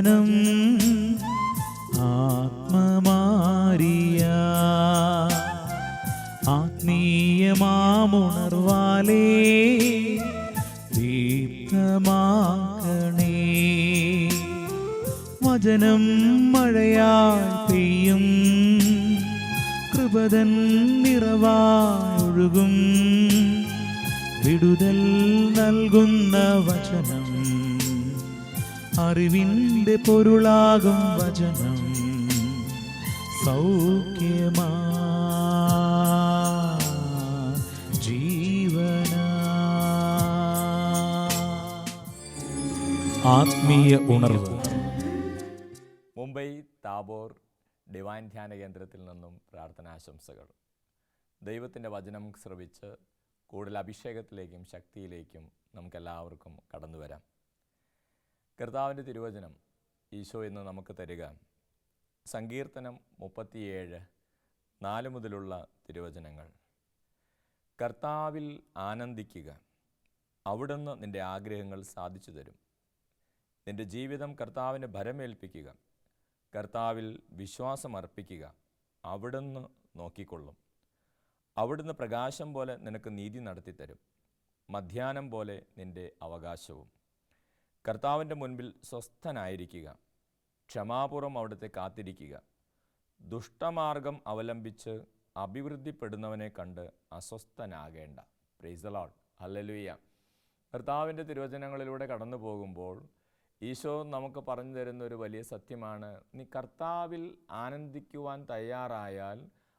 വചനം ആത്മമാരിയ ആത്മീയമാമുണർവാലേ ദീപ്തമാക്കണേ. വചനം മഴയായി പെയ്യും, കൃപതൻ നിറവായൊഴുകും, വിടുതൽ നൽകുന്ന വചനം, അറിവിൻ്റെ പൊരുളാകും വചനം, സൗഖ്യമാ ജീവന. ആത്മീയ ഉണർവ്. മുംബൈ താബോർ ഡിവൈൻ ധ്യാന കേന്ദ്രത്തിൽ നിന്നും പ്രാർത്ഥനാശംസകൾ. ദൈവത്തിൻ്റെ വചനം ശ്രവിച്ച് കൂടുതൽ അഭിഷേകത്തിലേക്കും ശക്തിയിലേക്കും നമുക്കെല്ലാവർക്കും കടന്നു വരാം. കർത്താവിൻ്റെ തിരുവചനം ഈശോ ഇന്ന് നമുക്ക് തരിക സങ്കീർത്തനം 37:4 മുതലുള്ള തിരുവചനങ്ങൾ. കർത്താവിൽ ആനന്ദിക്കുക, അവിടുന്ന് നിൻ്റെ ആഗ്രഹങ്ങൾ സാധിച്ചു തരും. നിൻ്റെ ജീവിതം കർത്താവിന് ഭരമേൽപ്പിക്കുക, കർത്താവിൽ വിശ്വാസം അർപ്പിക്കുക, അവിടുന്ന് നോക്കിക്കൊള്ളും. അവിടുന്ന് പ്രകാശം പോലെ നിനക്ക് നീതി നടത്തിത്തരും, മധ്യാഹ്നം പോലെ നിൻ്റെ അവകാശവും. കർത്താവിൻ്റെ മുൻപിൽ സ്വസ്ഥനായിരിക്കുക, ക്ഷമാപൂർവം അവിടുത്തെ കാത്തിരിക്കുക. ദുഷ്ടമാർഗം അവലംബിച്ച് അഭിവൃദ്ധിപ്പെടുന്നവനെ കണ്ട് അസ്വസ്ഥനാകേണ്ട. Praise the Lord. ഹല്ലേലൂയ. കർത്താവിൻ്റെ തിരുവചനങ്ങളിലൂടെ കടന്നു പോകുമ്പോൾ ഈശോ നമുക്ക് പറഞ്ഞു തരുന്ന ഒരു വലിയ സത്യമാണ്, നീ കർത്താവിൽ ആനന്ദിക്കുവാൻ തയ്യാറായാൽ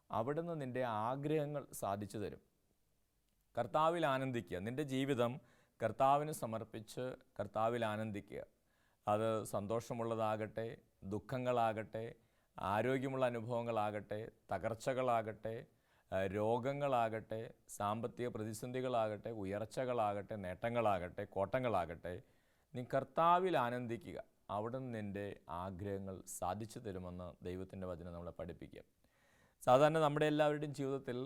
അവിടുന്ന് നിൻ്റെ ആഗ്രഹങ്ങൾ സാധിച്ചു തരും. കർത്താവിൽ ആനന്ദിക്കുക, നിൻ്റെ ജീവിതം കർത്താവിന് സമർപ്പിച്ച് കർത്താവിൽ ആനന്ദിക്കുക. അത് സന്തോഷമുള്ളതാകട്ടെ, ദുഃഖങ്ങളാകട്ടെ, ആരോഗ്യമുള്ള അനുഭവങ്ങളാകട്ടെ, തകർച്ചകളാകട്ടെ, രോഗങ്ങളാകട്ടെ, സാമ്പത്തിക പ്രതിസന്ധികളാകട്ടെ, ഉയർച്ചകളാകട്ടെ, നേട്ടങ്ങളാകട്ടെ, കോട്ടങ്ങളാകട്ടെ, നീ കർത്താവിൽ ആനന്ദിക്കുക, അവിടുന്ന് നിൻ്റെ ആഗ്രഹങ്ങൾ സാധിച്ചു തരുമെന്ന് ദൈവത്തിൻ്റെ വചനം നമ്മളെ പഠിപ്പിക്കുക. സാധാരണ നമ്മുടെ എല്ലാവരുടെയും ജീവിതത്തിൽ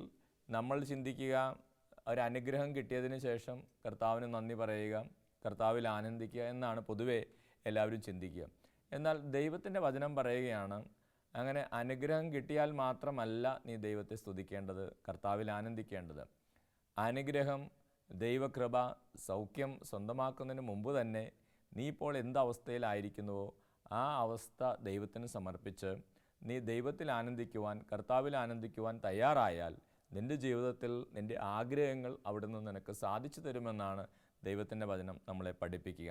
നമ്മൾ ചിന്തിക്കുക, ഒരു അനുഗ്രഹം കിട്ടിയതിന് ശേഷം കർത്താവിന് നന്ദി പറയുക, കർത്താവിൽ ആനന്ദിക്കുക എന്നാണ് പൊതുവെ എല്ലാവരും ചിന്തിക്കുക. എന്നാൽ ദൈവത്തിൻ്റെ വചനം പറയുകയാണ്, അങ്ങനെ അനുഗ്രഹം കിട്ടിയാൽ മാത്രമല്ല നീ ദൈവത്തെ സ്തുതിക്കേണ്ടത്, കർത്താവിൽ ആനന്ദിക്കേണ്ടത്. അനുഗ്രഹം, ദൈവകൃപ, സൗഖ്യം സ്വന്തമാക്കുന്നതിന് മുമ്പ് തന്നെ നീ ഇപ്പോൾ എന്തവസ്ഥയിലായിരിക്കുന്നുവോ ആ അവസ്ഥ ദൈവത്തിന് സമർപ്പിച്ച് നീ ദൈവത്തിൽ ആനന്ദിക്കുവാൻ, കർത്താവിൽ ആനന്ദിക്കുവാൻ തയ്യാറായാൽ നിൻ്റെ ജീവിതത്തിൽ നിൻ്റെ ആഗ്രഹങ്ങൾ അവിടുന്ന് നിനക്ക് സാധിച്ചു തരുമെന്നാണ് ദൈവത്തിൻ്റെ വചനം നമ്മളെ പഠിപ്പിക്കുക.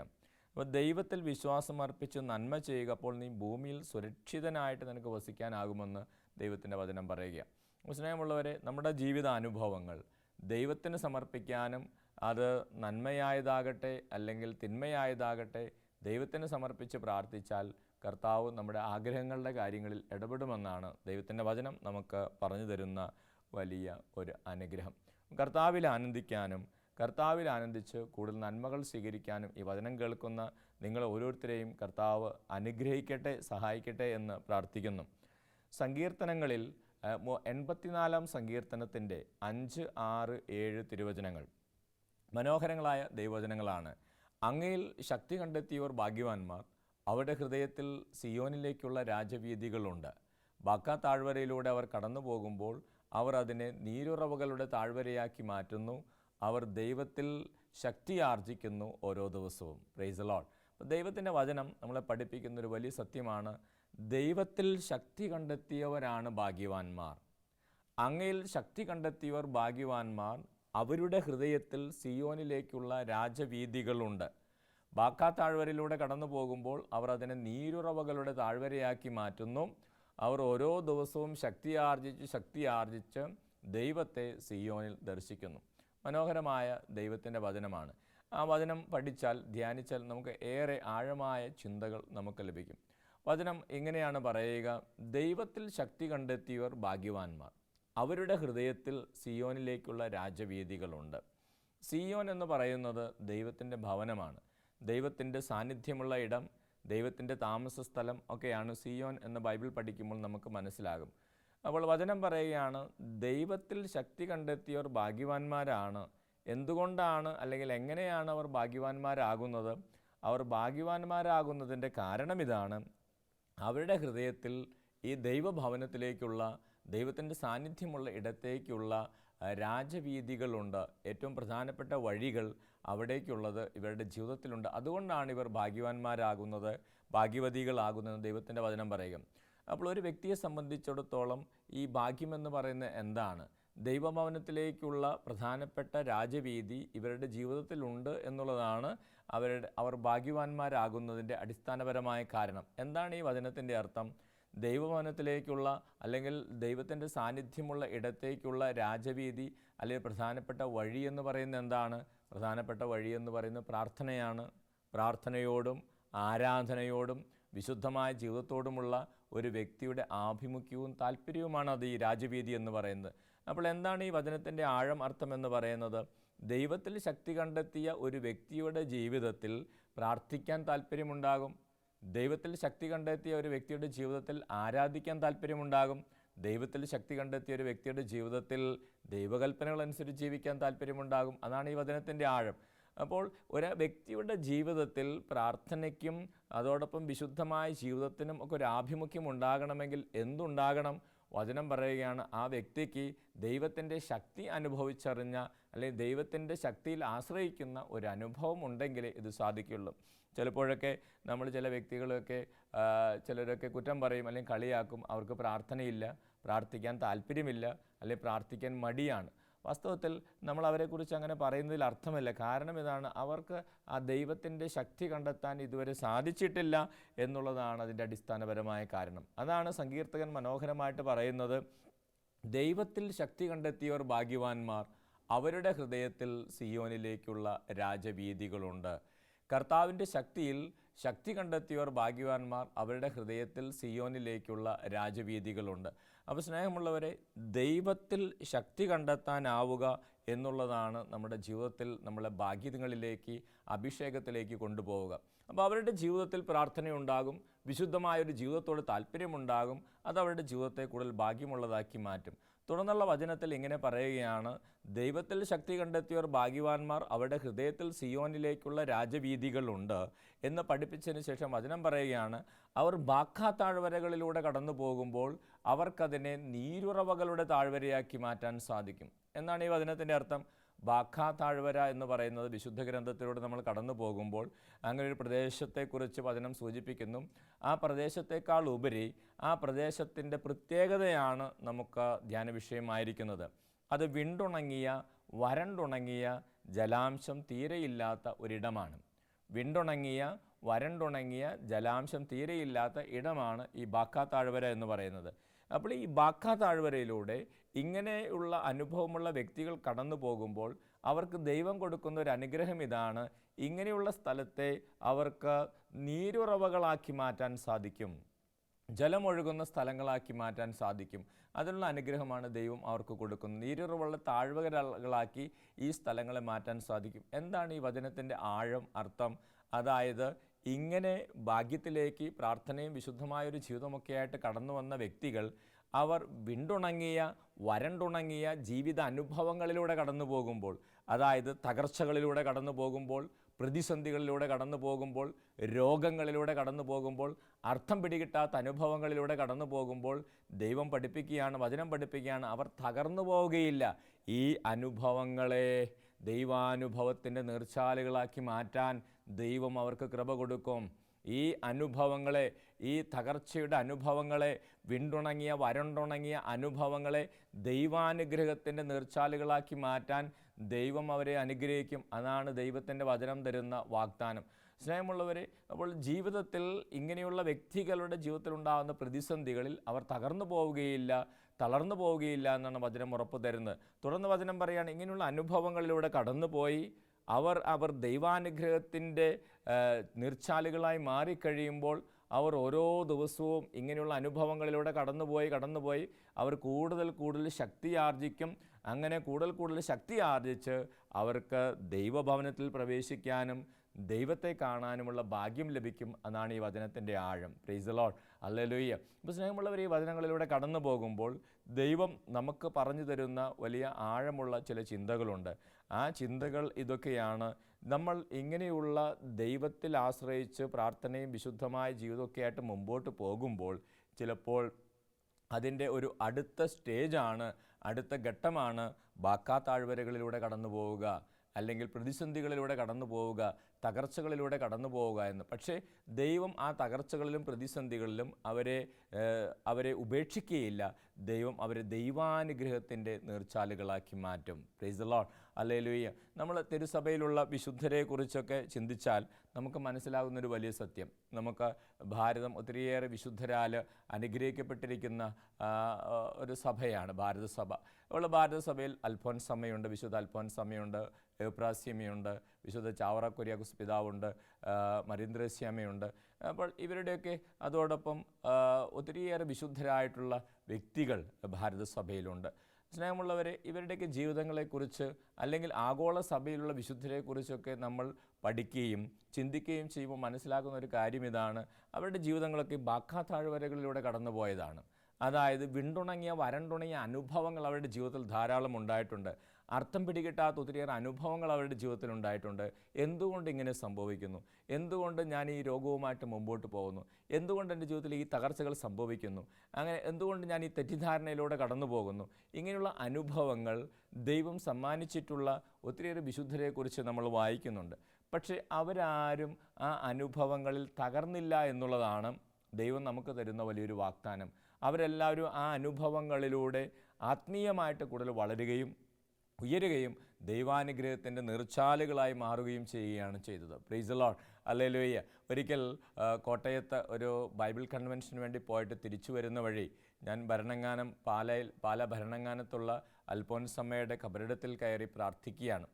അപ്പോൾ ദൈവത്തിൽ വിശ്വാസം അർപ്പിച്ച് നന്മ ചെയ്യുക, അപ്പോൾ നീ ഭൂമിയിൽ സുരക്ഷിതനായിട്ട് നിനക്ക് വസിക്കാനാകുമെന്ന് ദൈവത്തിൻ്റെ വചനം പറയുക. സ്നേഹമുള്ളവരെ, നമ്മുടെ ജീവിതാനുഭവങ്ങൾ ദൈവത്തിന് സമർപ്പിക്കാനും അത് നന്മയായതാകട്ടെ അല്ലെങ്കിൽ തിന്മയായതാകട്ടെ ദൈവത്തിന് സമർപ്പിച്ച് പ്രാർത്ഥിച്ചാൽ കർത്താവ് നമ്മുടെ ആഗ്രഹങ്ങളുടെ കാര്യങ്ങളിൽ ഇടപെടുമെന്നാണ് ദൈവത്തിൻ്റെ വചനം നമുക്ക് പറഞ്ഞു തരുന്ന വലിയ ഒരു അനുഗ്രഹം. കർത്താവിൽ ആനന്ദിക്കാനും കർത്താവിൽ ആനന്ദിച്ച് കൂടുതൽ നന്മകൾ സ്വീകരിക്കാനും ഈ വചനം കേൾക്കുന്ന നിങ്ങൾ ഓരോരുത്തരെയും കർത്താവ് അനുഗ്രഹിക്കട്ടെ, സഹായിക്കട്ടെ എന്ന് പ്രാർത്ഥിക്കുന്നു. സങ്കീർത്തനങ്ങളിൽ 84-ാം സങ്കീർത്തനത്തിൻ്റെ 5, 6, 7 തിരുവചനങ്ങൾ മനോഹരങ്ങളായ ദൈവവചനങ്ങളാണ്. അങ്ങയിൽ ശക്തി കണ്ടെത്തിയവർ ഭാഗ്യവാന്മാർ, അവരുടെ ഹൃദയത്തിൽ സിയോനിലേക്കുള്ള രാജവീഥികളുണ്ട്. ബാക്കാ താഴ്വരയിലൂടെ അവർ കടന്നു പോകുമ്പോൾ അവർ അതിനെ നീരുറവുകളുടെ താഴ്വരയാക്കി മാറ്റുന്നു. അവർ ദൈവത്തിൽ ശക്തി ആർജിക്കുന്നു ഓരോ ദിവസവും. Price the Lord. അപ്പോൾ ദൈവത്തിൻ്റെ വചനം നമ്മളെ പഠിപ്പിക്കുന്നൊരു വലിയ സത്യമാണ്, ദൈവത്തിൽ ശക്തി കണ്ടെത്തിയവരാണ് ഭാഗ്യവാന്മാർ. അങ്ങയിൽ ശക്തി കണ്ടെത്തിയവർ ഭാഗ്യവാന്മാർ, അവരുടെ ഹൃദയത്തിൽ സിയോനിലേക്കുള്ള രാജവീഥികളുണ്ട്. ബാക്കാ താഴ്വരയിലൂടെ കടന്നു പോകുമ്പോൾ അവർ അതിനെ നീരുറവകളുടെ താഴ്വരയാക്കി മാറ്റുന്നു. അവർ ഓരോ ദിവസവും ശക്തി ആർജിച്ച് ദൈവത്തെ സിയോനിൽ ദർശിക്കുന്നു. മനോഹരമായ ദൈവത്തിൻ്റെ വചനമാണ്. ആ വചനം പഠിച്ചാൽ, ധ്യാനിച്ചാൽ നമുക്ക് ഏറെ ആഴമായ ചിന്തകൾ നമുക്ക് ലഭിക്കും. വചനം ഇങ്ങനെയാണ് പറയുക, ദൈവത്തിൽ ശക്തി കണ്ടെത്തിയവർ ഭാഗ്യവാന്മാർ, അവരുടെ ഹൃദയത്തിൽ സിയോനിലേക്കുള്ള രാജവീഥികളുണ്ട്. സിയോൻ എന്ന് പറയുന്നത് ദൈവത്തിൻ്റെ ഭവനമാണ്, ദൈവത്തിൻ്റെ സാന്നിധ്യമുള്ള ഇടം, ദൈവത്തിൻ്റെ താമസ സ്ഥലം ഒക്കെയാണ് സിയോൻ എന്ന് ബൈബിൾ പഠിക്കുമ്പോൾ നമുക്ക് മനസ്സിലാകും. അപ്പോൾ വചനം പറയുകയാണ്, ദൈവത്തിൽ ശക്തി കണ്ടെത്തിയവർ ഭാഗ്യവാന്മാരാണ്. എന്തുകൊണ്ടാണ് അല്ലെങ്കിൽ എങ്ങനെയാണ് അവർ ഭാഗ്യവാന്മാരാകുന്നത്? അവർ ഭാഗ്യവാന്മാരാകുന്നതിൻ്റെ കാരണം ഇതാണ്. അവരുടെ ഹൃദയത്തിൽ ഈ ദൈവഭവനത്തിലേക്കുള്ള, ദൈവത്തിൻ്റെ സാന്നിധ്യമുള്ള ഇടത്തേക്കുള്ള രാജവീഥികളുണ്ട്. ഏറ്റവും പ്രധാനപ്പെട്ട വഴികൾ അവിടേക്കുള്ളത് ഇവരുടെ ജീവിതത്തിലുണ്ട്. അതുകൊണ്ടാണ് ഇവർ ഭാഗ്യവാന്മാരാകുന്നത്, ഭാഗ്യവതികളാകുന്നത് ദൈവത്തിൻ്റെ വചനം പറയുക. അപ്പോൾ ഒരു വ്യക്തിയെ സംബന്ധിച്ചിടത്തോളം ഈ ഭാഗ്യമെന്ന് പറയുന്നത് എന്താണ്? ദൈവഭവനത്തിലേക്കുള്ള പ്രധാനപ്പെട്ട രാജവീഥി ഇവരുടെ ജീവിതത്തിലുണ്ട് എന്നുള്ളതാണ് അവർ ഭാഗ്യവാന്മാരാകുന്നതിൻ്റെ അടിസ്ഥാനപരമായ കാരണം. എന്താണ് ഈ വചനത്തിൻ്റെ അർത്ഥം? ദൈവഭവനത്തിലേക്കുള്ള അല്ലെങ്കിൽ ദൈവത്തിൻ്റെ സാന്നിധ്യമുള്ള ഇടത്തേക്കുള്ള രാജവീഥി അല്ലെങ്കിൽ പ്രധാനപ്പെട്ട വഴി എന്ന് പറയുന്നത് എന്താണ്? പ്രധാനപ്പെട്ട വഴി എന്ന് പറയുന്നത് പ്രാർത്ഥനയാണ്. പ്രാർത്ഥനയോടും ആരാധനയോടും വിശുദ്ധമായ ജീവിതത്തോടുമുള്ള ഒരു വ്യക്തിയുടെ ആഭിമുഖ്യവും താല്പര്യവുമാണ് അത് ഈ രാജവീഥി എന്ന് പറയുന്നത്. അപ്പോൾ എന്താണ് ഈ വചനത്തിൻ്റെ ആഴം അർത്ഥം എന്ന് പറയുന്നത്? ദൈവത്തിൽ ശക്തി കണ്ടെത്തിയ ഒരു വ്യക്തിയുടെ ജീവിതത്തിൽ പ്രാർത്ഥിക്കാൻ താല്പര്യമുണ്ടാകും. ദൈവത്തിൽ ശക്തി കണ്ടെത്തിയ ഒരു വ്യക്തിയുടെ ജീവിതത്തിൽ ആരാധിക്കാൻ താല്പര്യമുണ്ടാകും. ദൈവത്തിൽ ശക്തി കണ്ടെത്തിയ ഒരു വ്യക്തിയുടെ ജീവിതത്തിൽ ദൈവകൽപ്പനകളനുസരിച്ച് ജീവിക്കാൻ താല്പര്യമുണ്ടാകും. അതാണ് ഈ വചനത്തിൻ്റെ ആഴം. അപ്പോൾ ഒരു വ്യക്തിയുടെ ജീവിതത്തിൽ പ്രാർത്ഥനയ്ക്കും അതോടൊപ്പം വിശുദ്ധമായ ജീവിതത്തിനും ഒക്കെ ഒരു ആഭിമുഖ്യം ഉണ്ടാകണമെങ്കിൽ എന്തുണ്ടാകണം? വചനം പറയുകയാണ്, ആ വ്യക്തിക്ക് ദൈവത്തിൻ്റെ ശക്തി അനുഭവിച്ചറിഞ്ഞ അല്ലെങ്കിൽ ദൈവത്തിൻ്റെ ശക്തിയിൽ ആശ്രയിക്കുന്ന ഒരു അനുഭവം ഉണ്ടെങ്കിലേ ഇത് സാധിക്കുള്ളൂ. ചിലപ്പോഴൊക്കെ നമ്മൾ ചില വ്യക്തികളൊക്കെ ചിലരൊക്കെ കുറ്റം പറയും അല്ലെങ്കിൽ കളിയാക്കും. അവർക്ക് പ്രാർത്ഥനയില്ല, പ്രാർത്ഥിക്കാൻ താല്പര്യമില്ല, അല്ലെങ്കിൽ പ്രാർത്ഥിക്കാൻ മടിയാണ്. വാസ്തവത്തിൽ നമ്മൾ അവരെക്കുറിച്ച് അങ്ങനെ പറയുന്നതിൽ അർത്ഥമില്ല. കാരണം ഇതാണ്, അവർക്ക് ആ ദൈവത്തിൻ്റെ ശക്തി കണ്ടെത്താൻ ഇതുവരെ സാധിച്ചിട്ടില്ല എന്നുള്ളതാണ് അതിൻ്റെ അടിസ്ഥാനപരമായ കാരണം. അതാണ് സങ്കീർത്തകൻ മനോഹരമായിട്ട് പറയുന്നത്, ദൈവത്തിൽ ശക്തി കണ്ടെത്തിയവർ ഭാഗ്യവാന്മാർ, അവരുടെ ഹൃദയത്തിൽ സിയോനിലേക്കുള്ള രാജവീഥികളുണ്ട്. കർത്താവിൻ്റെ ശക്തിയിൽ ശക്തി കണ്ടെത്തിയവർ ഭാഗ്യവാന്മാർ, അവരുടെ ഹൃദയത്തിൽ സിയോനിലേക്കുള്ള രാജവീഥികളുണ്ട്. അപ്പോൾ സ്നേഹമുള്ളവരെ, ദൈവത്തിൽ ശക്തി കണ്ടെത്താനാവുക എന്നുള്ളതാണ് നമ്മുടെ ജീവിതത്തിൽ നമ്മളെ ഭാഗ്യങ്ങളിലേക്ക്, അഭിഷേകത്തിലേക്ക് കൊണ്ടുപോവുക. അപ്പോൾ അവരുടെ ജീവിതത്തിൽ പ്രാർത്ഥനയുണ്ടാകും, വിശുദ്ധമായൊരു ജീവിതത്തോട് താല്പര്യമുണ്ടാകും. അത് അവരുടെ ജീവിതത്തെ കൂടുതൽ ഭാഗ്യമുള്ളതാക്കി മാറ്റും. തുടർന്നുള്ള വചനത്തിൽ ഇങ്ങനെ പറയുകയാണ്, ദൈവത്തിൽ ശക്തി കണ്ടെത്തിയവർ ഭാഗ്യവാന്മാർ, അവരുടെ ഹൃദയത്തിൽ സിയോനിലേക്കുള്ള രാജവീഥികളുണ്ട് എന്ന് പഠിപ്പിച്ചതിന് ശേഷം വചനം പറയുകയാണ്, അവർ ബാഖാ താഴ്വരകളിലൂടെ കടന്നു പോകുമ്പോൾ അവർക്കതിനെ നീരുറവകളുടെ താഴ്വരയാക്കി മാറ്റാൻ സാധിക്കും എന്നാണ് ഈ വചനത്തിൻ്റെ അർത്ഥം. ബാഖാ താഴ്വര എന്ന് പറയുന്നത് വിശുദ്ധ ഗ്രന്ഥത്തിലൂടെ നമ്മൾ കടന്നു പോകുമ്പോൾ അങ്ങനെ ഒരു പ്രദേശത്തെക്കുറിച്ച് വചനം സൂചിപ്പിക്കുന്നു. ആ പ്രദേശത്തേക്കാൾ ഉപരി ആ പ്രദേശത്തിൻ്റെ പ്രത്യേകതയാണ് നമുക്ക് ധ്യാന വിഷയമായിരിക്കുന്നത്. അത് വിണ്ടുണങ്ങിയ, വരണ്ടുണങ്ങിയ, ജലാംശം തീരെയില്ലാത്ത ഒരിടമാണ്. വിണ്ടുണങ്ങിയ, വരണ്ടുണങ്ങിയ, ജലാംശം തീരെയില്ലാത്ത ഇടമാണ് ഈ ബാഖാ താഴ്വര എന്ന് പറയുന്നത്. അപ്പോൾ ഈ ബാഖാ താഴ്വരയിലൂടെ ഇങ്ങനെയുള്ള അനുഭവമുള്ള വ്യക്തികൾ കടന്നു പോകുമ്പോൾ അവർക്ക് ദൈവം കൊടുക്കുന്ന ഒരു അനുഗ്രഹം ഇതാണ്, ഇങ്ങനെയുള്ള സ്ഥലത്തെ അവർക്ക് നീരുറവകളാക്കി മാറ്റാൻ സാധിക്കും, ജലമൊഴുകുന്ന സ്ഥലങ്ങളാക്കി മാറ്റാൻ സാധിക്കും. അതിനുള്ള അനുഗ്രഹമാണ് ദൈവം അവർക്ക് കൊടുക്കുന്നത്. നീരുറവുള്ള താഴ്വരകളാക്കി ഈ സ്ഥലങ്ങളെ മാറ്റാൻ സാധിക്കും. എന്താണ് ഈ വചനത്തിൻ്റെ ആഴം അർത്ഥം? അതായത് ഇങ്ങനെ ഭാഗ്യത്തിലേക്ക്, പ്രാർത്ഥനയും വിശുദ്ധമായൊരു ജീവിതമൊക്കെയായിട്ട് കടന്നു വന്ന വ്യക്തികൾ അവർ വിണ്ടുണങ്ങിയ, വരണ്ടുണങ്ങിയ ജീവിത അനുഭവങ്ങളിലൂടെ കടന്നു പോകുമ്പോൾ, അതായത് തകർച്ചകളിലൂടെ കടന്നു പോകുമ്പോൾ, പ്രതിസന്ധികളിലൂടെ കടന്നു പോകുമ്പോൾ, രോഗങ്ങളിലൂടെ കടന്നു പോകുമ്പോൾ, അർത്ഥം പിടികിട്ടാത്ത അനുഭവങ്ങളിലൂടെ കടന്നു പോകുമ്പോൾ ദൈവം പഠിപ്പിക്കുകയാണ്, വചനം പഠിപ്പിക്കുകയാണ്, അവർ തകർന്നു പോവുകയില്ല. ഈ അനുഭവങ്ങളെ ദൈവാനുഭവത്തിൻ്റെ നീർച്ചാലുകളാക്കി മാറ്റാൻ ദൈവം അവർക്ക് കൃപ കൊടുക്കും. ഈ അനുഭവങ്ങളെ, ഈ തകർച്ചയുടെ അനുഭവങ്ങളെ, വിണ്ടുണങ്ങിയ, വരണ്ടുണങ്ങിയ അനുഭവങ്ങളെ ദൈവാനുഗ്രഹത്തിൻ്റെ നീർച്ചാലുകളാക്കി മാറ്റാൻ ദൈവം അവരെ അനുഗ്രഹിക്കും. അതാണ് ദൈവത്തിൻ്റെ വചനം തരുന്ന വാഗ്ദാനം. സ്നേഹമുള്ളവരെ, അപ്പോൾ ജീവിതത്തിൽ ഇങ്ങനെയുള്ള വ്യക്തികളുടെ ജീവിതത്തിലുണ്ടാകുന്ന പ്രതിസന്ധികളിൽ അവർ തകർന്നു പോവുകയില്ല, തളർന്നു പോവുകയില്ല എന്നാണ് വചനം ഉറപ്പ് തരുന്നത്. തുടർന്ന് വചനം പറയുകയാണ്, ഇങ്ങനെയുള്ള അനുഭവങ്ങളിലൂടെ കടന്നുപോയി അവർ ദൈവാനുഗ്രഹത്തിൻ്റെ നീർച്ചാലുകളായി മാറിക്കഴിയുമ്പോൾ അവർ ഓരോ ദിവസവും ഇങ്ങനെയുള്ള അനുഭവങ്ങളിലൂടെ കടന്നുപോയി അവർ കൂടുതൽ ശക്തി ആർജിക്കും. അങ്ങനെ കൂടുതൽ ശക്തി ആർജിച്ച് അവർക്ക് ദൈവഭവനത്തിൽ പ്രവേശിക്കാനും ദൈവത്തെ കാണാനുമുള്ള ഭാഗ്യം ലഭിക്കും. അതാണ് ഈ വചനത്തിൻ്റെ ആഴം. Price the Lord, hallelujah. ഇപ്പോൾ സ്നേഹമുള്ളവർ, ഈ വചനങ്ങളിലൂടെ കടന്നു പോകുമ്പോൾ ദൈവം നമുക്ക് പറഞ്ഞു തരുന്ന വലിയ ആഴമുള്ള ചില ചിന്തകളുണ്ട്. ആ ചിന്തകൾ ഇതൊക്കെയാണ്. നമ്മൾ ഇങ്ങനെയുള്ള ദൈവത്തിൽ ആശ്രയിച്ച് പ്രാർത്ഥനയും വിശുദ്ധമായ ജീവിതമൊക്കെ ആയിട്ട് മുമ്പോട്ട് പോകുമ്പോൾ ചിലപ്പോൾ അതിൻ്റെ ഒരു അടുത്ത സ്റ്റേജാണ്, അടുത്ത ഘട്ടമാണ് ബാക്കാ താഴ്വരകളിലൂടെ കടന്നു പോവുക, അല്ലെങ്കിൽ പ്രതിസന്ധികളിലൂടെ കടന്നു പോവുക, തകർച്ചകളിലൂടെ കടന്നു പോവുക എന്ന്. പക്ഷേ ദൈവം ആ തകർച്ചകളിലും പ്രതിസന്ധികളിലും അവരെ ഉപേക്ഷിക്കുകയില്ല. ദൈവം അവരെ ദൈവാനുഗ്രഹത്തിൻ്റെ നീർച്ചാലുകളാക്കി മാറ്റും. Price the Lord, hallelujah. നമ്മൾ തിരുസഭയിലുള്ള വിശുദ്ധരെക്കുറിച്ചൊക്കെ ചിന്തിച്ചാൽ നമുക്ക് മനസ്സിലാകുന്നൊരു വലിയ സത്യം, നമുക്ക് ഭാരതം ഒത്തിരിയേറെ വിശുദ്ധരാൽ അനുഗ്രഹിക്കപ്പെട്ടിരിക്കുന്ന ഒരു സഭയാണ് ഭാരതസഭ. ഉള്ള ഭാരതസഭയിൽ അൽഫോൻസമ്മയുണ്ട്, വിശുദ്ധ അൽഫോൻസമ്മയുണ്ട്, എപ്രാസ്യമയുണ്ട്, വിശുദ്ധ ചാവറ കുര്യാക്കോസ് പിതാവുണ്ട്, മരീന്ദ്രസ്യാമയുണ്ട്. അപ്പോൾ ഇവരുടെയൊക്കെ അതോടൊപ്പം ഒത്തിരിയേറെ വിശുദ്ധരായിട്ടുള്ള വ്യക്തികൾ ഭാരതസഭയിലുണ്ട്. സ്നേഹമുള്ളവരെ, ഇവരുടെയൊക്കെ ജീവിതങ്ങളെക്കുറിച്ച് അല്ലെങ്കിൽ ആഗോള സഭയിലുള്ള വിശുദ്ധരെക്കുറിച്ചൊക്കെ നമ്മൾ പഠിക്കുകയും ചിന്തിക്കുകയും ചെയ്യുമ്പോൾ മനസ്സിലാക്കുന്ന ഒരു കാര്യം ഇതാണ്: അവരുടെ ജീവിതങ്ങളൊക്കെ ബാക്കാ താഴ്വരകളിലൂടെ കടന്നുപോയതാണ്. അതായത് വിണ്ടുണങ്ങിയ വരണ്ടുണങ്ങിയ അനുഭവങ്ങൾ അവരുടെ ജീവിതത്തിൽ ധാരാളം ഉണ്ടായിട്ടുണ്ട്. അർത്ഥം പിടികിട്ടാത്ത ഒത്തിരിയേറെ അനുഭവങ്ങൾ അവരുടെ ജീവിതത്തിൽ ഉണ്ടായിട്ടുണ്ട്. എന്തുകൊണ്ട് ഇങ്ങനെ സംഭവിക്കുന്നു? എന്തുകൊണ്ട് ഞാൻ ഈ രോഗവുമായിട്ട് മുമ്പോട്ട് പോകുന്നു? എന്തുകൊണ്ട് എൻ്റെ ജീവിതത്തിൽ ഈ തകർച്ചകൾ സംഭവിക്കുന്നു? അങ്ങനെ എന്തുകൊണ്ട് ഞാൻ ഈ തെറ്റിദ്ധാരണയിലൂടെ കടന്നു പോകുന്നു? ഇങ്ങനെയുള്ള അനുഭവങ്ങൾ ദൈവം സമ്മാനിച്ചിട്ടുള്ള ഒത്തിരിയേറെ വിശുദ്ധരെക്കുറിച്ച് നമ്മൾ വായിക്കുന്നുണ്ട്. പക്ഷേ അവരാരും ആ അനുഭവങ്ങളിൽ തകർന്നില്ല എന്നുള്ളതാണ് ദൈവം നമുക്ക് തരുന്ന വലിയൊരു വാഗ്ദാനം. അവരെല്ലാവരും ആ അനുഭവങ്ങളിലൂടെ ആത്മീയമായിട്ട് കൂടുതൽ വളരുകയും ഉയരുകയും ദൈവാനുഗ്രഹത്തിൻ്റെ നീർച്ചാലുകളായി മാറുകയും ചെയ്യുകയാണ് ചെയ്തത്. Price the Lord, hallelujah. ഒരിക്കൽ കോട്ടയത്ത് ഒരു ബൈബിൾ കൺവെൻഷന് വേണ്ടി പോയിട്ട് തിരിച്ചു വരുന്ന വഴി ഞാൻ പാല ഭരണങ്ങാനത്തുള്ള അൽഫോൻസമ്മയുടെ കബറിടത്തിൽ കയറി പ്രാർത്ഥിക്കുകയാണ്.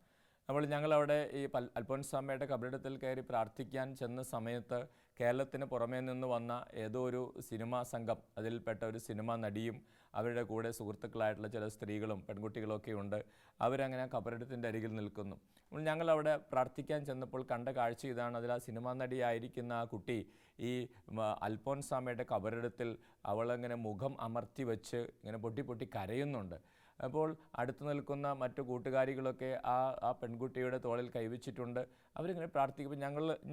അപ്പോൾ ഞങ്ങളവിടെ ഈ അൽഫോൻസാമ്മയുടെ കബറിടത്തിൽ കയറി പ്രാർത്ഥിക്കാൻ ചെന്ന സമയത്ത് കേരളത്തിന് പുറമേ നിന്ന് വന്ന ഏതോ ഒരു സിനിമാ സംഘം, അതിൽപ്പെട്ട ഒരു സിനിമാ നടിയും അവരുടെ കൂടെ സുഹൃത്തുക്കളായിട്ടുള്ള ചില സ്ത്രീകളും പെൺകുട്ടികളൊക്കെ ഉണ്ട്. അവരങ്ങനെ കബറിടത്തിൻ്റെ അരികിൽ നിൽക്കുന്നു. അപ്പോൾ ഞങ്ങളവിടെ പ്രാർത്ഥിക്കാൻ ചെന്നപ്പോൾ കണ്ട കാഴ്ച ഇതാണ്. അതിൽ ആ സിനിമാ നടിയായിരിക്കുന്ന ആ കുട്ടി ഈ അൽഫോൻസാമ്മയുടെ കബറിടത്തിൽ അവളങ്ങനെ മുഖം അമർത്തി വെച്ച് ഇങ്ങനെ പൊട്ടി പൊട്ടി കരയുന്നുണ്ട്. അപ്പോൾ അടുത്ത് നിൽക്കുന്ന മറ്റു കൂട്ടുകാരികളൊക്കെ ആ പെൺകുട്ടിയുടെ തോളിൽ കൈവച്ചിട്ടുണ്ട്. അവരിങ്ങനെ പ്രാർത്ഥിക്കുമ്പോൾ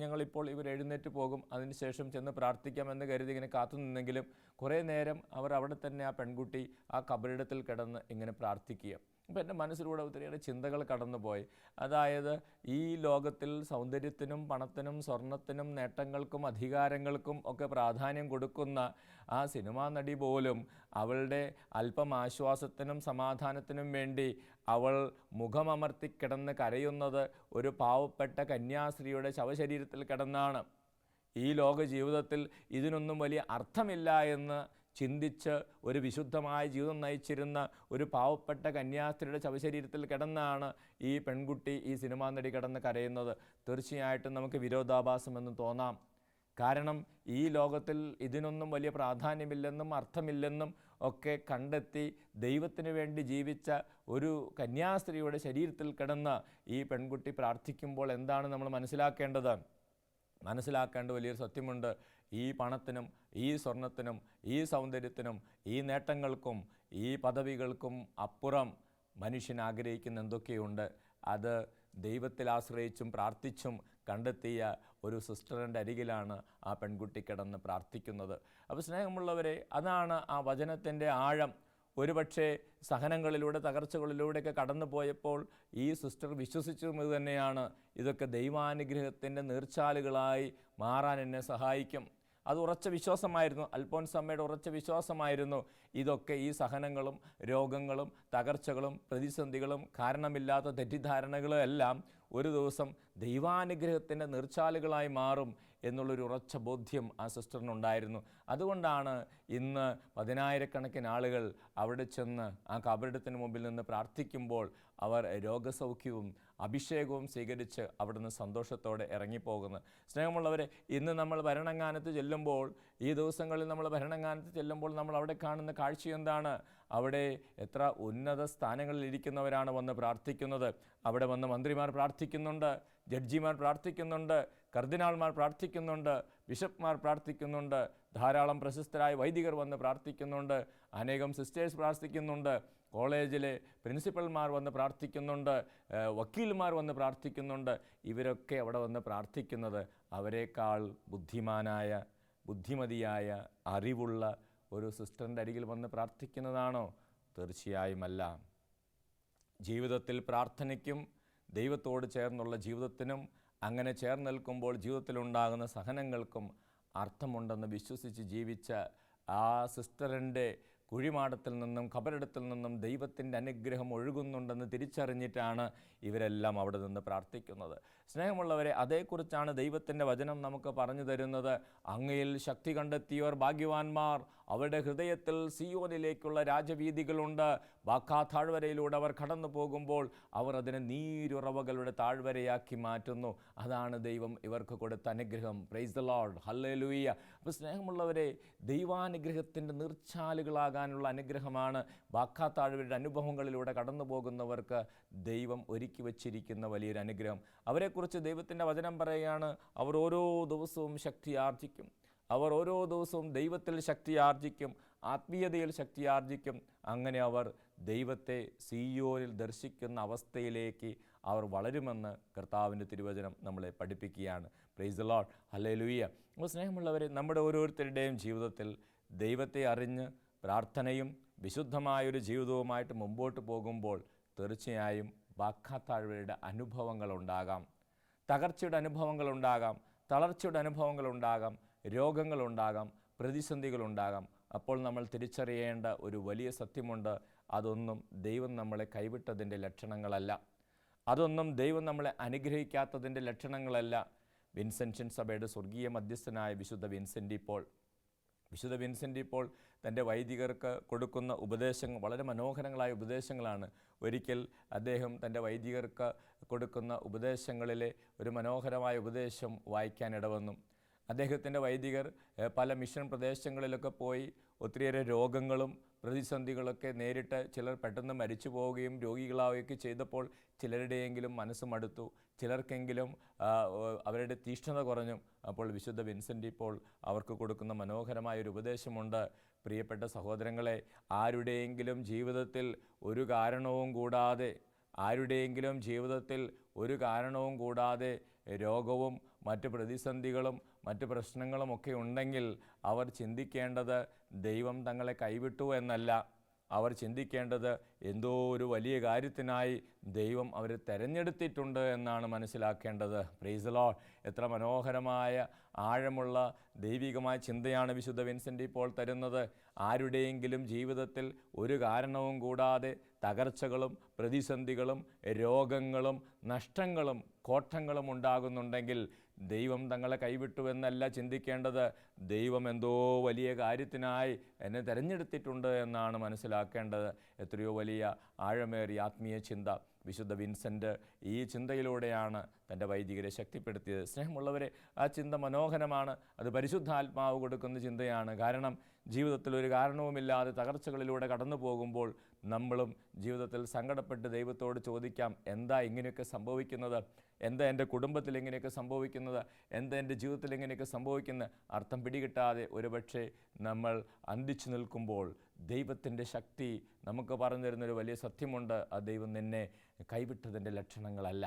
ഞങ്ങളിപ്പോൾ ഇവർ എഴുന്നേറ്റ് പോകും, അതിനുശേഷം ചെന്ന് പ്രാർത്ഥിക്കാമെന്ന് കരുതി ഇങ്ങനെ കാത്തു നിന്നെങ്കിലും കുറേ നേരം അവർ അവിടെ തന്നെ ആ പെൺകുട്ടി ആ കബറിടത്തിൽ കിടന്ന് ഇങ്ങനെ പ്രാർത്ഥിക്കുക. അപ്പോൾ എൻ്റെ മനസ്സിലൂടെ ഒത്തിരിയേറെ ചിന്തകൾ കടന്നുപോയി. അതായത് ഈ ലോകത്തിൽ സൗന്ദര്യത്തിനും പണത്തിനും സ്വർണത്തിനും നേട്ടങ്ങൾക്കും അധികാരങ്ങൾക്കും ഒക്കെ പ്രാധാന്യം കൊടുക്കുന്ന ആ സിനിമാ നടി പോലും അവളുടെ അല്പം ആശ്വാസത്തിനും സമാധാനത്തിനും വേണ്ടി അവൾ മുഖമമർത്തി കിടന്ന് കരയുന്നത് ഒരു പാവപ്പെട്ട കന്യാസ്ത്രീയുടെ ശവശരീരത്തിൽ കിടന്നാണ്. ഈ ലോക ജീവിതത്തിൽ ഇതിനൊന്നും വലിയ അർത്ഥമില്ല എന്ന് ചിന്തിച്ച് ഒരു വിശുദ്ധമായ ജീവിതം നയിച്ചിരുന്ന ഒരു പാവപ്പെട്ട കന്യാസ്ത്രീയുടെ ശവശരീരത്തിൽ കിടന്നാണ് ഈ പെൺകുട്ടി, ഈ സിനിമാ നടി കിടന്ന് കരയുന്നത്. തീർച്ചയായിട്ടും നമുക്ക് വിരോധാഭാസമെന്ന് തോന്നാം. കാരണം ഈ ലോകത്തിൽ ഇതിനൊന്നും വലിയ പ്രാധാന്യമില്ലെന്നും അർത്ഥമില്ലെന്നും ഒക്കെ കണ്ടെത്തി ദൈവത്തിന് വേണ്ടി ജീവിച്ച ഒരു കന്യാസ്ത്രീയുടെ ശരീരത്തിൽ കിടന്ന് ഈ പെൺകുട്ടി പ്രാർത്ഥിക്കുമ്പോൾ എന്താണ് നമ്മൾ മനസ്സിലാക്കേണ്ടത്? മനസ്സിലാക്കേണ്ട വലിയൊരു സത്യമുണ്ട്. ഈ പണത്തിനും ഈ സ്വർണത്തിനും ഈ സൗന്ദര്യത്തിനും ഈ നേട്ടങ്ങൾക്കും ഈ പദവികൾക്കും അപ്പുറം മനുഷ്യൻ ആഗ്രഹിക്കുന്ന എന്തൊക്കെയുണ്ട്? അത് ദൈവത്തിൽ ആശ്രയിച്ചും പ്രാർത്ഥിച്ചും കണ്ടെത്തിയ ഒരു സിസ്റ്ററിൻ്റെ അരികിലാണ് ആ പെൺകുട്ടി കിടന്ന് പ്രാർത്ഥിക്കുന്നത്. അപ്പോൾ സ്നേഹമുള്ളവരെ, അതാണ് ആ വചനത്തിൻ്റെ ആഴം. ഒരുപക്ഷെ സഹനങ്ങളിലൂടെ തകർച്ചകളിലൂടെയൊക്കെ കടന്നു പോയപ്പോൾ ഈ സിസ്റ്റർ വിശ്വസിച്ചത് തന്നെയാണ്, ഇതൊക്കെ ദൈവാനുഗ്രഹത്തിൻ്റെ നീർച്ചാലുകളായി മാറാൻ എന്നെ സഹായിക്കും. അത് ഉറച്ച വിശ്വാസമായിരുന്നു, അൽഫോൻസാമ്മയുടെ ഉറച്ച വിശ്വാസമായിരുന്നു. ഇതൊക്കെ ഈ സഹനങ്ങളും രോഗങ്ങളും തകർച്ചകളും പ്രതിസന്ധികളും കാരണമില്ലാത്ത തെറ്റിദ്ധാരണകളും എല്ലാം ഒരു ദിവസം ദൈവാനുഗ്രഹത്തിൻ്റെ നീർച്ചാലുകളായി മാറും എന്നുള്ളൊരു ഉറച്ച ബോധ്യം ആ സിസ്റ്ററിനുണ്ടായിരുന്നു. അതുകൊണ്ടാണ് ഇന്ന് 10,000-കണക്കിന് ആളുകൾ അവിടെ ചെന്ന് ആ കബറിടത്തിന് മുമ്പിൽ നിന്ന് പ്രാർത്ഥിക്കുമ്പോൾ അവർ രോഗസൗഖ്യവും അഭിഷേകവും സ്വീകരിച്ച് അവിടുന്ന് സന്തോഷത്തോടെ ഇറങ്ങിപ്പോകുന്നത്. സ്നേഹമുള്ളവരെ, ഇന്ന് നമ്മൾ ഭരണങ്ങാനത്ത് ചെല്ലുമ്പോൾ, ഈ ദിവസങ്ങളിൽ നമ്മൾ ഭരണങ്ങാനത്ത് ചെല്ലുമ്പോൾ നമ്മൾ അവിടെ കാണുന്ന കാഴ്ച എന്താണ്? അവിടെ എത്ര ഉന്നത സ്ഥാനങ്ങളിൽ ഇരിക്കുന്നവരാണ് വന്ന് പ്രാർത്ഥിക്കുന്നത്. അവിടെ വന്ന് മന്ത്രിമാർ പ്രാർത്ഥിക്കുന്നുണ്ട്, ജഡ്ജിമാർ പ്രാർത്ഥിക്കുന്നുണ്ട്, കർദിനാൾമാർ പ്രാർത്ഥിക്കുന്നുണ്ട്, ബിഷപ്പ്മാർ പ്രാർത്ഥിക്കുന്നുണ്ട്, ധാരാളം പ്രശസ്തരായ വൈദികർ വന്ന് പ്രാർത്ഥിക്കുന്നുണ്ട്, അനേകം സിസ്റ്റേഴ്സ് പ്രാർത്ഥിക്കുന്നുണ്ട്. കോളേജിലെ പ്രിൻസിപ്പൽമാർ വന്ന് പ്രാർത്ഥിക്കുന്നുണ്ട്, വക്കീൽമാർ വന്ന് പ്രാർത്ഥിക്കുന്നുണ്ട്. ഇവരൊക്കെ അവിടെ വന്ന് പ്രാർത്ഥിക്കുന്നത് അവരെക്കാൾ ബുദ്ധിമതിയായ അറിവുള്ള ഒരു സിസ്റ്ററിൻ്റെ അരികിൽ വന്ന് പ്രാർത്ഥിക്കുന്നതാണോ? തീർച്ചയായുമല്ല. ജീവിതത്തിൽ പ്രാർത്ഥനയ്ക്കും ദൈവത്തോട് ചേർന്നുള്ള ജീവിതത്തിനും, അങ്ങനെ ചേർന്ന് നിൽക്കുമ്പോൾ ജീവിതത്തിലുണ്ടാകുന്ന സഹനങ്ങൾക്കും അർത്ഥമുണ്ടെന്ന് വിശ്വസിച്ച് ജീവിച്ച ആ സിസ്റ്ററിൻ്റെ കുഴിമാടത്തിൽ നിന്നും കബറിടത്തിൽ നിന്നും ദൈവത്തിൻ്റെ അനുഗ്രഹം ഒഴുകുന്നുണ്ടെന്ന് തിരിച്ചറിഞ്ഞിട്ടാണ് ഇവരെല്ലാം അവിടെ നിന്ന് പ്രാർത്ഥിക്കുന്നത്. സ്നേഹമുള്ളവരെ, അതേക്കുറിച്ചാണ് ദൈവത്തിൻ്റെ വചനം നമുക്ക് പറഞ്ഞു തരുന്നത്. അങ്ങയിൽ ശക്തി കണ്ടെത്തിയവർ ഭാഗ്യവാന്മാർ, അവരുടെ ഹൃദയത്തിൽ സിയോനിലേക്കുള്ള രാജവീഥികളുണ്ട്. ബാക്കാ താഴ്വരയിലൂടെ അവർ കടന്നു പോകുമ്പോൾ അവർ അതിനെ നീരുറവകളുടെ താഴ്വരയാക്കി മാറ്റുന്നു. അതാണ് ദൈവം ഇവർക്ക് കൊടുത്ത അനുഗ്രഹം. Praise the Lord, hallelujah. അപ്പോൾ സ്നേഹമുള്ളവരെ, ദൈവാനുഗ്രഹത്തിൻ്റെ നീർച്ചാലുകളാകാനുള്ള അനുഗ്രഹമാണ് ബാക്കാ താഴ്വരയുടെ അനുഭവങ്ങളിലൂടെ കടന്നു പോകുന്നവർക്ക് ദൈവം ഒരുക്കി വച്ചിരിക്കുന്ന വലിയൊരു അനുഗ്രഹം. അവരെക്കുറിച്ച് ദൈവത്തിൻ്റെ വചനം പറയുകയാണ്, അവർ ഓരോ ദിവസവും ശക്തി ആർജിക്കും. അവർ ഓരോ ദിവസവും ദൈവത്തിൽ ശക്തി ആർജിക്കും, ആത്മീയതയിൽ ശക്തി ആർജിക്കും. അങ്ങനെ അവർ ദൈവത്തെ സിയോനിൽ ദർശിക്കുന്ന അവസ്ഥയിലേക്ക് അവർ വളരുമെന്ന് കർത്താവിൻ്റെ തിരുവചനം നമ്മളെ പഠിപ്പിക്കുകയാണ്. Price the Lord, hallelujah. അപ്പോൾ സ്നേഹമുള്ളവരെ, നമ്മുടെ ഓരോരുത്തരുടെയും ജീവിതത്തിൽ ദൈവത്തെ അറിഞ്ഞ് പ്രാർത്ഥനയും വിശുദ്ധമായൊരു ജീവിതവുമായിട്ട് മുമ്പോട്ട് പോകുമ്പോൾ തീർച്ചയായും ബാക്കാ താഴ്വരയുടെ അനുഭവങ്ങളുണ്ടാകാം, തകർച്ചയുടെ അനുഭവങ്ങളുണ്ടാകാം, തളർച്ചയുടെ അനുഭവങ്ങളുണ്ടാകാം, രോഗങ്ങളുണ്ടാകാം, പ്രതിസന്ധികളുണ്ടാകാം. അപ്പോൾ നമ്മൾ തിരിച്ചറിയേണ്ട ഒരു വലിയ സത്യമുണ്ട്. അതൊന്നും ദൈവം നമ്മളെ കൈവിട്ടതിൻ്റെ ലക്ഷണങ്ങളല്ല. അതൊന്നും ദൈവം നമ്മളെ അനുഗ്രഹിക്കാത്തതിൻ്റെ ലക്ഷണങ്ങളല്ല. വിൻസെൻഷ്യൻ സഭയുടെ സ്വർഗീയ മധ്യസ്ഥനായ വിശുദ്ധ വിൻസെൻ്റ് ഇപ്പോൾ തൻ്റെ വൈദികർക്ക് കൊടുക്കുന്ന ഉപദേശങ്ങൾ വളരെ മനോഹരങ്ങളായ ഉപദേശങ്ങളാണ്. ഒരിക്കൽ അദ്ദേഹം തൻ്റെ വൈദികർക്ക് കൊടുക്കുന്ന ഉപദേശങ്ങളിലെ ഒരു മനോഹരമായ ഉപദേശം വായിക്കാനിടവന്നു. അദ്ദേഹത്തിൻ്റെ വൈദികർ പല മിഷൻ പ്രദേശങ്ങളിലൊക്കെ പോയി ഒത്തിരിയേറെ രോഗങ്ങളും പ്രതിസന്ധികളൊക്കെ നേരിട്ട് ചിലർ പെട്ടെന്ന് മരിച്ചു പോവുകയും രോഗികളാവുകയൊക്കെ ചെയ്തപ്പോൾ ചിലരുടെയെങ്കിലും മനസ്സ് മടുത്തു, ചിലർക്കെങ്കിലും അവരുടെ തീഷ്ണത കുറഞ്ഞു. അപ്പോൾ വിശുദ്ധ വിൻസെൻ്റ് ഇപ്പോൾ അവർക്ക് കൊടുക്കുന്ന മനോഹരമായൊരു ഉപദേശമുണ്ട്. പ്രിയപ്പെട്ട സഹോദരങ്ങളെ, ആരുടെയെങ്കിലും ജീവിതത്തിൽ ഒരു കാരണവും കൂടാതെ രോഗവും മറ്റ് പ്രതിസന്ധികളും മറ്റ് പ്രശ്നങ്ങളുമൊക്കെ ഉണ്ടെങ്കിൽ അവർ ചിന്തിക്കേണ്ടത് ദൈവം തങ്ങളെ കൈവിട്ടു എന്നല്ല. അവർ ചിന്തിക്കേണ്ടത് എന്തോ ഒരു വലിയ കാര്യത്തിനായി ദൈവം അവരെ തിരഞ്ഞെടുത്തിട്ടുണ്ട് എന്നാണ് മനസ്സിലാക്കേണ്ടത്. Price the Lord. എത്ര മനോഹരമായ ആഴമുള്ള ദൈവികമായ ചിന്തയാണ് വിശുദ്ധ വിൻസെൻ്റ് ഇപ്പോൾ തരുന്നത്. ആരുടെയെങ്കിലും ജീവിതത്തിൽ ഒരു കാരണവും കൂടാതെ തകർച്ചകളും പ്രതിസന്ധികളും രോഗങ്ങളും നഷ്ടങ്ങളും കോട്ടങ്ങളും ഉണ്ടാകുന്നുണ്ടെങ്കിൽ ദൈവം തങ്ങളെ കൈവിട്ടു എന്നല്ല ചിന്തിക്കേണ്ടത്. ദൈവം എന്തോ വലിയ കാര്യത്തിനായി എന്നെ തിരഞ്ഞെടുത്തിട്ടുണ്ട് എന്നാണ് മനസ്സിലാക്കേണ്ടത്. എത്രയോ വലിയ ആഴമേറിയ ആത്മീയ ചിന്ത വിശുദ്ധ വിൻസെൻ്റ് ഈ ചിന്തയിലൂടെയാണ് തൻ്റെ വൈദികരെ ശക്തിപ്പെടുത്തിയത്. സ്നേഹമുള്ളവരെ, ആ ചിന്ത മനോഹരമാണ്. അത് പരിശുദ്ധാത്മാവ് കൊടുക്കുന്ന ചിന്തയാണ്. കാരണം ജീവിതത്തിൽ ഒരു കാരണവുമില്ലാതെ തകർച്ചകളിലൂടെ കടന്നു പോകുമ്പോൾ നമ്മളും ജീവിതത്തിൽ സങ്കടപ്പെട്ട് ദൈവത്തോട് ചോദിക്കാം, എന്താ ഇങ്ങനെയൊക്കെ സംഭവിക്കുന്നത്, എന്താ എൻ്റെ കുടുംബത്തിൽ ഇങ്ങനെയൊക്കെ സംഭവിക്കുന്നത്, എന്താ എൻ്റെ ജീവിതത്തിൽ ഇങ്ങനെയൊക്കെ സംഭവിക്കുന്നത്. അർത്ഥം പിടികിട്ടാതെ ഒരുപക്ഷെ നമ്മൾ അന്തിച്ചു നിൽക്കുമ്പോൾ ദൈവത്തിൻ്റെ ശക്തി നമുക്ക് പറഞ്ഞു തരുന്നൊരു വലിയ സത്യമുണ്ട്. ആ ദൈവം നിന്നെ കൈവിട്ടതിൻ്റെ ലക്ഷണങ്ങളല്ല.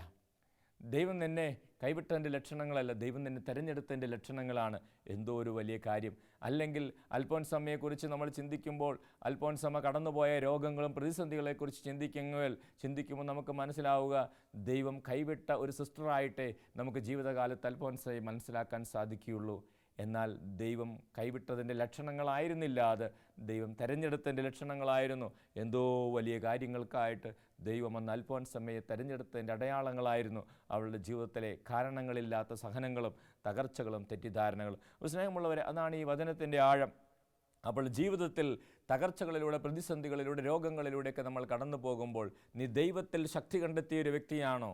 ദൈവം നിന്നെ കൈവിട്ടതിൻ്റെ ലക്ഷണങ്ങളല്ല, ദൈവം നിന്നെ തിരഞ്ഞെടുത്തതിൻ്റെ ലക്ഷണങ്ങളാണ്. എന്തോ ഒരു വലിയ കാര്യം. അല്ലെങ്കിൽ അൽഫോൻസാമ്മയെക്കുറിച്ച് നമ്മൾ ചിന്തിക്കുമ്പോൾ, അൽഫോൻസാമ്മ കടന്നുപോയ രോഗങ്ങളും പ്രതിസന്ധികളെക്കുറിച്ച് ചിന്തിക്കുമ്പോൾ നമുക്ക് മനസ്സിലാവുക, ദൈവം കൈവിട്ട ഒരു സിസ്റ്ററായിട്ടേ നമുക്ക് ജീവിതകാലത്ത് അൽഫോൻസയെ മനസ്സിലാക്കാൻ സാധിക്കുകയുള്ളൂ. എന്നാൽ ദൈവം കൈവിട്ടതിൻ്റെ ലക്ഷണങ്ങളായിരുന്നില്ല, അത് ദൈവം തിരഞ്ഞെടുത്തതിൻ്റെ ലക്ഷണങ്ങളായിരുന്നു. എന്തോ വലിയ കാര്യങ്ങൾക്കായിട്ട് ദൈവം അന്ന് അൽഫോൻസമ്മയെ തിരഞ്ഞെടുത്തതിൻ്റെ അടയാളങ്ങളായിരുന്നു അവളുടെ ജീവിതത്തിലെ കാരണങ്ങളില്ലാത്ത സഹനങ്ങളും തകർച്ചകളും തെറ്റിദ്ധാരണകളും. സ്നേഹമുള്ളവരെ, അതാണ് ഈ വചനത്തിൻ്റെ ആഴം. അപ്പോൾ ജീവിതത്തിൽ തകർച്ചകളിലൂടെ പ്രതിസന്ധികളിലൂടെ രോഗങ്ങളിലൂടെയൊക്കെ നമ്മൾ കടന്നു പോകുമ്പോൾ നീ ദൈവത്തിൽ ശക്തി കണ്ടെത്തിയ ഒരു വ്യക്തിയാണോ?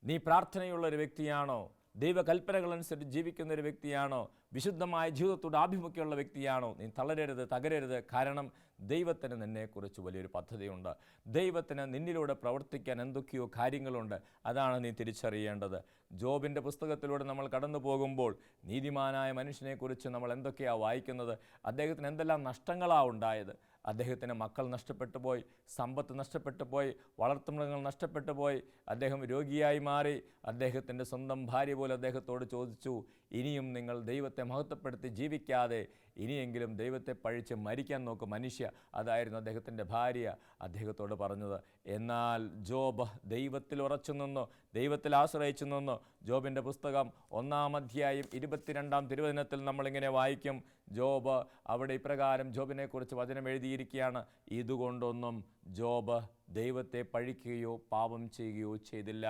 നീ പ്രാർത്ഥനയുള്ള ഒരു വ്യക്തിയാണോ? ദൈവകൽപ്പനകളനുസരിച്ച് ജീവിക്കുന്ന ഒരു വ്യക്തിയാണോ? വിശുദ്ധമായ ജീവിതത്തോട് ആഭിമുഖ്യമുള്ള വ്യക്തിയാണോ? നീ തളരരുത്, തകരരുത്. കാരണം ദൈവത്തിന് നിന്നെക്കുറിച്ച് വലിയൊരു പദ്ധതിയുണ്ട്. ദൈവത്തിന് നിന്നിലൂടെ പ്രവർത്തിക്കാൻ എന്തൊക്കെയോ കാര്യങ്ങളുണ്ട്. അതാണ് നീ തിരിച്ചറിയേണ്ടത്. ജോബിൻ്റെ പുസ്തകത്തിലൂടെ നമ്മൾ കടന്നു പോകുമ്പോൾ നീതിമാനായ മനുഷ്യനെക്കുറിച്ച് നമ്മൾ എന്തൊക്കെയാണ് വായിക്കുന്നത്? അദ്ദേഹത്തിന് എന്തെല്ലാം നഷ്ടങ്ങളാണ് ഉണ്ടായത്, അദ്ദേഹത്തിന് മക്കൾ നഷ്ടപ്പെട്ടു പോയി, സമ്പത്ത് നഷ്ടപ്പെട്ടു പോയി, വളർത്തുമൃഗങ്ങൾ നഷ്ടപ്പെട്ടു പോയി, അദ്ദേഹം രോഗിയായി മാറി. അദ്ദേഹത്തിൻ്റെ സ്വന്തം ഭാര്യ പോലും അദ്ദേഹത്തോട് ചോദിച്ചു, ഇനിയും നിങ്ങൾ ദൈവത്തെ മഹത്വപ്പെടുത്തി ജീവിക്കാതെ ഇനിയെങ്കിലും ദൈവത്തെ പഴിച്ച് മരിക്കാൻ നോക്കും മനുഷ്യ. അതായിരുന്നു അദ്ദേഹത്തിൻ്റെ ഭാര്യ അദ്ദേഹത്തോട് പറഞ്ഞത്. എന്നാൽ ജോബ് ദൈവത്തിൽ ഉറച്ചു നിന്നു, ദൈവത്തിൽ ആശ്രയിച്ചു നിന്നു. ജോബിൻ്റെ പുസ്തകം 1-ാം അധ്യായം 22-ാം തിരുവചനത്തിൽ നമ്മളിങ്ങനെ വായിക്കും. ജോബ് അവിടെ ഇപ്രകാരം ജോബിനെക്കുറിച്ച് വചനം എഴുതിയിരിക്കുകയാണ്: ഇതുകൊണ്ടൊന്നും ജോബ് ദൈവത്തെ പഴിക്കുകയോ പാപം ചെയ്യുകയോ ചെയ്തില്ല.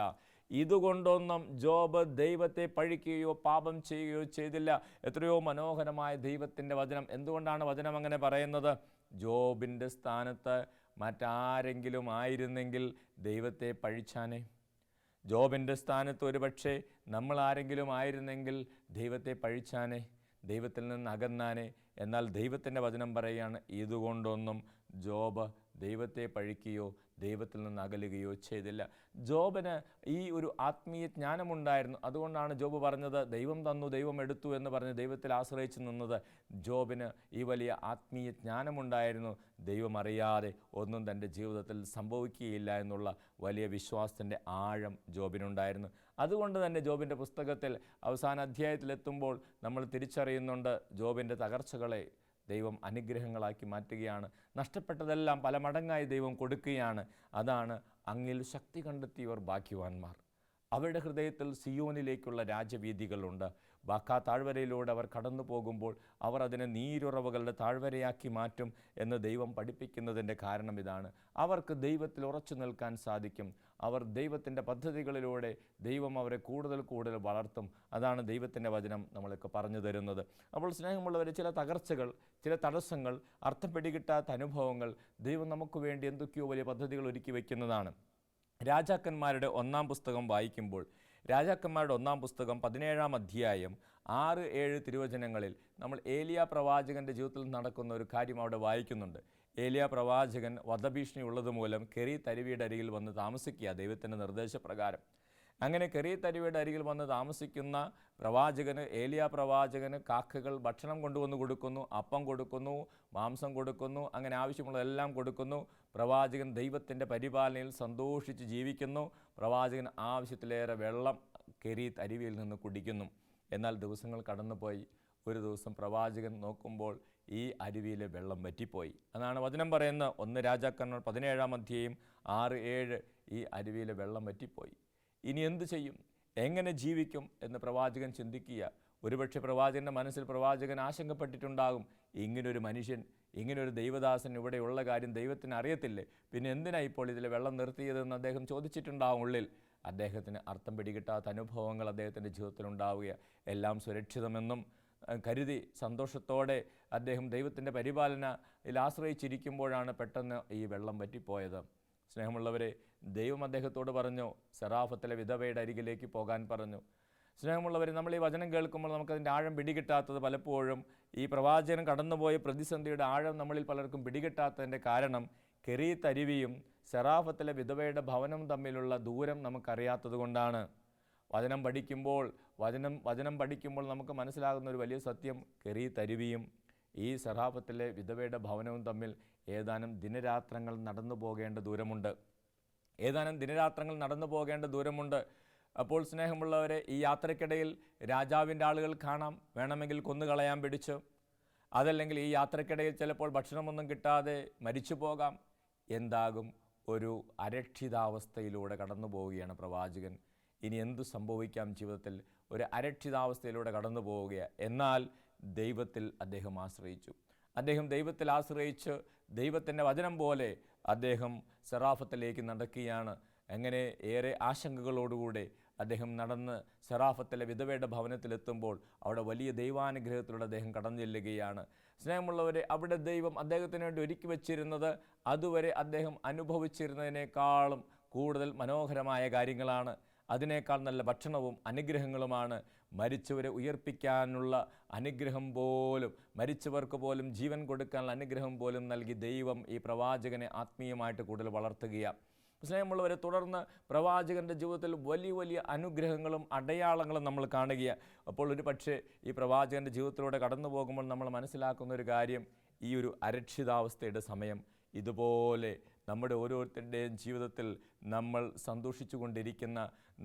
ഇതുകൊണ്ടൊന്നും ജോബ് ദൈവത്തെ പഴിക്കുകയോ പാപം ചെയ്യുകയോ ചെയ്തില്ല. എത്രയോ മനോഹരമായ ദൈവത്തിൻ്റെ വചനം. എന്തുകൊണ്ടാണ് വചനം അങ്ങനെ പറയുന്നത്? ജോബിൻ്റെ സ്ഥാനത്ത് മറ്റാരെങ്കിലും ആയിരുന്നെങ്കിൽ ദൈവത്തെ പഴിച്ചാനേ. ജോബിൻ്റെ സ്ഥാനത്ത് ഒരുപക്ഷെ നമ്മൾ ആരെങ്കിലും ആയിരുന്നെങ്കിൽ ദൈവത്തെ പഴിച്ചാനേ, ദൈവത്തിൽ നിന്ന് അകന്നാനേ. എന്നാൽ ദൈവത്തിൻ്റെ വചനം പറയുകയാണ്, ഇതുകൊണ്ടൊന്നും ജോബ് ദൈവത്തെ പഴിക്കുകയോ ദൈവത്തിൽ നിന്ന് അകലുകയോ ചെയ്തില്ല. ജോബിന് ഈ ഒരു ആത്മീയ ജ്ഞാനമുണ്ടായിരുന്നു. അതുകൊണ്ടാണ് ജോബ് പറഞ്ഞത്, ദൈവം തന്നു ദൈവം എടുത്തു എന്ന് പറഞ്ഞ് ദൈവത്തിൽ ആശ്രയിച്ച് നിന്നത്. ജോബിന് ഈ വലിയ ആത്മീയ ജ്ഞാനമുണ്ടായിരുന്നു. ദൈവം അറിയാതെ ഒന്നും തൻ്റെ ജീവിതത്തിൽ സംഭവിക്കുകയില്ല എന്നുള്ള വലിയ വിശ്വാസത്തിൻ്റെ ആഴം ജോബിനുണ്ടായിരുന്നു. അതുകൊണ്ട് തന്നെ ജോബിൻ്റെ പുസ്തകത്തിൽ അവസാന അധ്യായത്തിലെത്തുമ്പോൾ നമ്മൾ തിരിച്ചറിയുന്നുണ്ട്, ജോബിൻ്റെ തകർച്ചകളെ ദൈവം അനുഗ്രഹങ്ങളാക്കി മാറ്റുകയാണ്. നഷ്ടപ്പെട്ടതെല്ലാം പല മടങ്ങായി ദൈവം കൊടുക്കുകയാണ്. അതാണ് അങ്ങിൽ ശക്തി കണ്ടെത്തിയവർ ഭാഗ്യവാന്മാർ. അവരുടെ ഹൃദയത്തിൽ സിയോനിലേക്കുള്ള രാജവീഥികളുണ്ട്. ബാക്കാ താഴ്വരയിലൂടെ അവർ കടന്നു പോകുമ്പോൾ അവർ അതിനെ നീരുറവുകളുടെ താഴ്വരയാക്കി മാറ്റും എന്ന് ദൈവം പഠിപ്പിക്കുന്നതിൻ്റെ കാരണം ഇതാണ്. അവർക്ക് ദൈവത്തിൽ ഉറച്ചു നിൽക്കാൻ സാധിക്കും. അവർ ദൈവത്തിൻ്റെ പദ്ധതികളിലൂടെ ദൈവം അവരെ കൂടുതൽ കൂടുതൽ വളർത്തും. അതാണ് ദൈവത്തിൻ്റെ വചനം നമ്മൾക്ക് പറഞ്ഞു തരുന്നത്. അപ്പോൾ സ്നേഹമുള്ളവർ, ചില തകർച്ചകൾ, ചില തടസ്സങ്ങൾ, അർത്ഥം പിടികിട്ടാത്ത അനുഭവങ്ങൾ ദൈവം നമുക്ക് വേണ്ടി എന്തൊക്കെയോ വലിയ പദ്ധതികൾ ഒരുക്കി വയ്ക്കുന്നതാണ്. രാജാക്കന്മാരുടെ 1-ാം പുസ്തകം വായിക്കുമ്പോൾ, രാജാക്കന്മാരുടെ 1-ാം പുസ്തകം 17-ാം അധ്യായം 6-7 തിരുവചനങ്ങളിൽ നമ്മൾ ഏലിയ പ്രവാചകൻ്റെ ജീവിതത്തിൽ നടക്കുന്ന ഒരു കാര്യം അവിടെ വായിക്കുന്നുണ്ട്. ഏലിയ പ്രവാചകൻ വധഭീഷണി ഉള്ളതുമൂലം കെരീത്ത് അരുവിയുടെ അരികിൽ വന്ന് താമസിക്കുക ദൈവത്തിൻ്റെ നിർദ്ദേശപ്രകാരം. അങ്ങനെ കെരീത്ത് അരുവിയുടെ അരികിൽ വന്ന് താമസിക്കുന്ന പ്രവാചകന്, ഏലിയ പ്രവാചകന് കാക്കകൾ ഭക്ഷണം കൊണ്ടുവന്ന് കൊടുക്കുന്നു, അപ്പം കൊടുക്കുന്നു, മാംസം കൊടുക്കുന്നു, അങ്ങനെ ആവശ്യമുള്ളതെല്ലാം കൊടുക്കുന്നു. പ്രവാചകൻ ദൈവത്തിൻ്റെ പരിപാലനയിൽ സന്തോഷിച്ച് ജീവിക്കുന്നു. പ്രവാചകൻ ആവശ്യത്തിലേറെ വെള്ളം കെരീത്ത് അരുവിയിൽ നിന്ന് കുടിക്കുന്നു. എന്നാൽ ദിവസങ്ങൾ കടന്നുപോയി. ഒരു ദിവസം പ്രവാചകൻ നോക്കുമ്പോൾ ഈ അരുവിയിലെ വെള്ളം വറ്റിപ്പോയി. അതാണ് വചനം പറയുന്നത്. 1 രാജാക്കന്മാർ 17-ാം അധ്യായം 6-7. ഈ അരുവിയിലെ വെള്ളം വറ്റിപ്പോയി. ഇനി എന്തു ചെയ്യും, എങ്ങനെ ജീവിക്കും എന്ന് പ്രവാചകൻ ചിന്തിക്കുക. ഒരുപക്ഷെ പ്രവാചകൻ്റെ മനസ്സിൽ പ്രവാചകൻ ആശങ്കപ്പെട്ടിട്ടുണ്ടാകും, ഇങ്ങനൊരു മനുഷ്യൻ, ഇങ്ങനൊരു ദൈവദാസൻ ഇവിടെയുള്ള കാര്യം ദൈവത്തിന് അറിയത്തില്ലേ, പിന്നെ എന്തിനാ ഇപ്പോൾ ഇതിലെ വെള്ളം നിർത്തിയതെന്ന് അദ്ദേഹം ചോദിച്ചിട്ടുണ്ടാകും ഉള്ളിൽ. അദ്ദേഹത്തിന് അർത്ഥം പിടികിട്ടാത്ത അനുഭവങ്ങൾ അദ്ദേഹത്തിൻ്റെ ജീവിതത്തിലുണ്ടാവുക. എല്ലാം സുരക്ഷിതമെന്നും കരുതി സന്തോഷത്തോടെ അദ്ദേഹം ദൈവത്തിൻ്റെ പരിപാലനയിൽ ആശ്രയിച്ചിരിക്കുമ്പോഴാണ് പെട്ടെന്ന് ഈ വെള്ളം വറ്റിപ്പോയത്. സ്നേഹമുള്ളവരെ, ദൈവം അദ്ദേഹത്തോട് പറഞ്ഞു, സെറാഫത്തിലെ വിധവയുടെ അരികിലേക്ക് പോകാൻ പറഞ്ഞു. സ്നേഹമുള്ളവരെ, നമ്മൾ ഈ വചനം കേൾക്കുമ്പോൾ നമുക്കതിൻ്റെ ആഴം പിടികിട്ടാത്തത് പലപ്പോഴും ഈ പ്രവാചകൻ കടന്നുപോയ പ്രതിസന്ധിയുടെ ആഴം നമ്മളിൽ പലർക്കും പിടികിട്ടാത്തതിൻ്റെ കാരണം കെരീത്ത് അരുവിയും സെറാഫത്തിലെ വിധവയുടെ ഭവനവും തമ്മിലുള്ള ദൂരം നമുക്കറിയാത്തത് കൊണ്ടാണ്. വചനം പഠിക്കുമ്പോൾ നമുക്ക് മനസ്സിലാകുന്ന ഒരു വലിയ സത്യം, കെരീത്ത് അരുവിയും ഈ സെറാഫത്തിലെ വിധവയുടെ ഭവനവും തമ്മിൽ ഏതാനും ദിനരാത്രങ്ങൾ നടന്നു പോകേണ്ട ദൂരമുണ്ട്. അപ്പോൾ സ്നേഹമുള്ളവരെ, ഈ യാത്രയ്ക്കിടയിൽ രാജാവിൻ്റെ ആളുകൾ കാണാം, വേണമെങ്കിൽ കൊന്നുകളയാൻ പിടിച്ചു. അതല്ലെങ്കിൽ ഈ യാത്രയ്ക്കിടയിൽ ചിലപ്പോൾ ഭക്ഷണമൊന്നും കിട്ടാതെ മരിച്ചു പോകാം. എന്താകും? ഒരു അരക്ഷിതാവസ്ഥയിലൂടെ കടന്നു പോവുകയാണ് പ്രവാചകൻ. ഇനി എന്തു സംഭവിക്കാം ജീവിതത്തിൽ? ഒരു അരക്ഷിതാവസ്ഥയിലൂടെ കടന്നു പോവുകയാണ്. എന്നാൽ ദൈവത്തിൽ അദ്ദേഹം ആശ്രയിച്ചു. അദ്ദേഹം ദൈവത്തിൽ ആശ്രയിച്ച് ദൈവത്തിൻ്റെ വചനം പോലെ അദ്ദേഹം സെറാഫത്തിലേക്ക് നടക്കുകയാണ്. അങ്ങനെ ഏറെ ആശങ്കകളോടുകൂടെ അദ്ദേഹം നടന്ന് സെറാഫത്തിലെ വിധവയുടെ ഭവനത്തിലെത്തുമ്പോൾ അവിടെ വലിയ ദൈവാനുഗ്രഹത്തിലൂടെ അദ്ദേഹം കടന്നു ചെല്ലുകയാണ്. സ്നേഹമുള്ളവരെ, അവിടെ ദൈവം അദ്ദേഹത്തിന് വേണ്ടി ഒരുക്കി വച്ചിരുന്നത് അതുവരെ അദ്ദേഹം അനുഭവിച്ചിരുന്നതിനേക്കാളും കൂടുതൽ മനോഹരമായ കാര്യങ്ങളാണ്. അതിനേക്കാൾ നല്ല ഭക്ഷണവും അനുഗ്രഹങ്ങളുമാണ്. മരിച്ചവരെ ഉയർപ്പിക്കാനുള്ള അനുഗ്രഹം പോലും, മരിച്ചവർക്ക് പോലും ജീവൻ കൊടുക്കാനുള്ള അനുഗ്രഹം പോലും നൽകി ദൈവം ഈ പ്രവാചകനെ ആത്മീയമായിട്ട് കൂടുതൽ വളർത്തുകയാണ്. സ്നേഹമുള്ളവരെ, തുടർന്ന് പ്രവാചകൻ്റെ ജീവിതത്തിൽ വലിയ വലിയ അനുഗ്രഹങ്ങളും അടയാളങ്ങളും നമ്മൾ കാണുകയാണ്. അപ്പോൾ ഒരു പക്ഷേ ഈ പ്രവാചകൻ്റെ ജീവിതത്തിലൂടെ കടന്നു പോകുമ്പോൾ നമ്മൾ മനസ്സിലാക്കുന്ന ഒരു കാര്യം, ഈ ഒരു അരക്ഷിതാവസ്ഥയുടെ സമയം ഇതുപോലെ നമ്മുടെ ഓരോരുത്തരുടെയും ജീവിതത്തിൽ നമ്മൾ സന്തോഷിച്ചു കൊണ്ടിരിക്കുന്ന,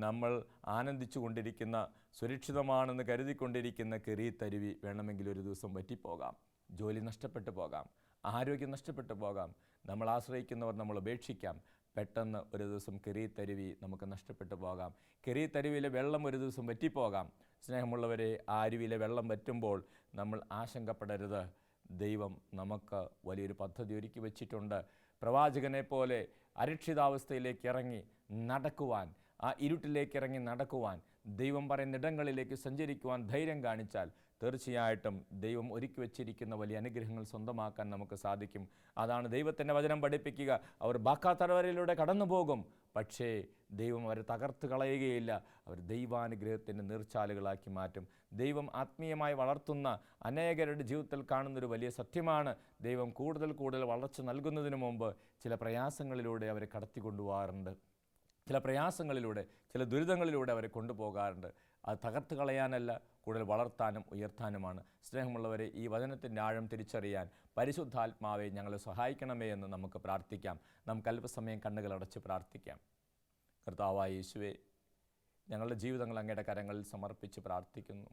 നമ്മൾ ആനന്ദിച്ചു കൊണ്ടിരിക്കുന്ന, സുരക്ഷിതമാണെന്ന് കരുതിക്കൊണ്ടിരിക്കുന്ന കെറിത്തരുവി വേണമെങ്കിൽ ഒരു ദിവസം വറ്റിപ്പോകാം. ജോലി നഷ്ടപ്പെട്ടു പോകാം, ആരോഗ്യം നഷ്ടപ്പെട്ടു പോകാം, നമ്മൾ ആശ്രയിക്കുന്നവർ നമ്മൾ ഉപേക്ഷിക്കാം. പെട്ടെന്ന് ഒരു ദിവസം കെറിത്തരുവി നമുക്ക് നഷ്ടപ്പെട്ടു പോകാം. കെറിത്തരുവിയിലെ വെള്ളം ഒരു ദിവസം വറ്റിപ്പോകാം. സ്നേഹമുള്ളവരെ, ആ അരുവിയിലെ വെള്ളം വറ്റുമ്പോൾ നമ്മൾ ആശങ്കപ്പെടരുത്. ദൈവം നമുക്ക് വലിയൊരു പദ്ധതി ഒരുക്കി വച്ചിട്ടുണ്ട്. പ്രവാചകനെ പോലെ അരക്ഷിതാവസ്ഥയിലേക്ക് ഇറങ്ങി നടക്കുവാൻ, ആ ഇരുട്ടിലേക്ക് ഇറങ്ങി നടക്കുവാൻ, ദൈവം പറയുന്ന ഇടങ്ങളിലേക്ക് സഞ്ചരിക്കുവാൻ ധൈര്യം കാണിച്ചാൽ തീർച്ചയായിട്ടും ദൈവം ഒരുക്കി വച്ചിരിക്കുന്ന വലിയ അനുഗ്രഹങ്ങൾ സ്വന്തമാക്കാൻ നമുക്ക് സാധിക്കും. അതാണ് ദൈവത്തിൻ്റെ വചനം പഠിപ്പിക്കുക. അവർ ബാക്കാത്തടവരയിലൂടെ കടന്നു പോകും, പക്ഷേ ദൈവം അവരെ തകർത്ത് കളയുകയില്ല. അവർ ദൈവാനുഗ്രഹത്തിൻ്റെ നീർച്ചാലുകളാക്കി മാറ്റും. ദൈവം ആത്മീയമായി വളർത്തുന്ന അനേകരുടെ ജീവിതത്തിൽ കാണുന്നൊരു വലിയ സത്യമാണ്. ദൈവം കൂടുതൽ കൂടുതൽ വളർച്ച നൽകുന്നതിന് മുമ്പ് ചില പ്രയാസങ്ങളിലൂടെ അവരെ കടത്തിക്കൊണ്ടുപോകാറുണ്ട്. ചില പ്രയാസങ്ങളിലൂടെ, ചില ദുരിതങ്ങളിലൂടെ അവരെ കൊണ്ടുപോകാറുണ്ട്. അത് തകർത്ത് കളയാനല്ല, കൂടുതൽ വളർത്താനും ഉയർത്താനുമാണ്. സ്നേഹമുള്ളവരെ, ഈ വചനത്തിൻ്റെ ആഴം തിരിച്ചറിയാൻ പരിശുദ്ധാത്മാവെ ഞങ്ങളെ സഹായിക്കണമേ എന്ന് നമുക്ക് പ്രാർത്ഥിക്കാം. നമുക്ക് അല്പസമയം കണ്ണുകളടച്ച് പ്രാർത്ഥിക്കാം. കർത്താവായ യേശുവേ, ഞങ്ങളുടെ ജീവിതങ്ങൾ അങ്ങയുടെ കരങ്ങളിൽ സമർപ്പിച്ച് പ്രാർത്ഥിക്കുന്നു.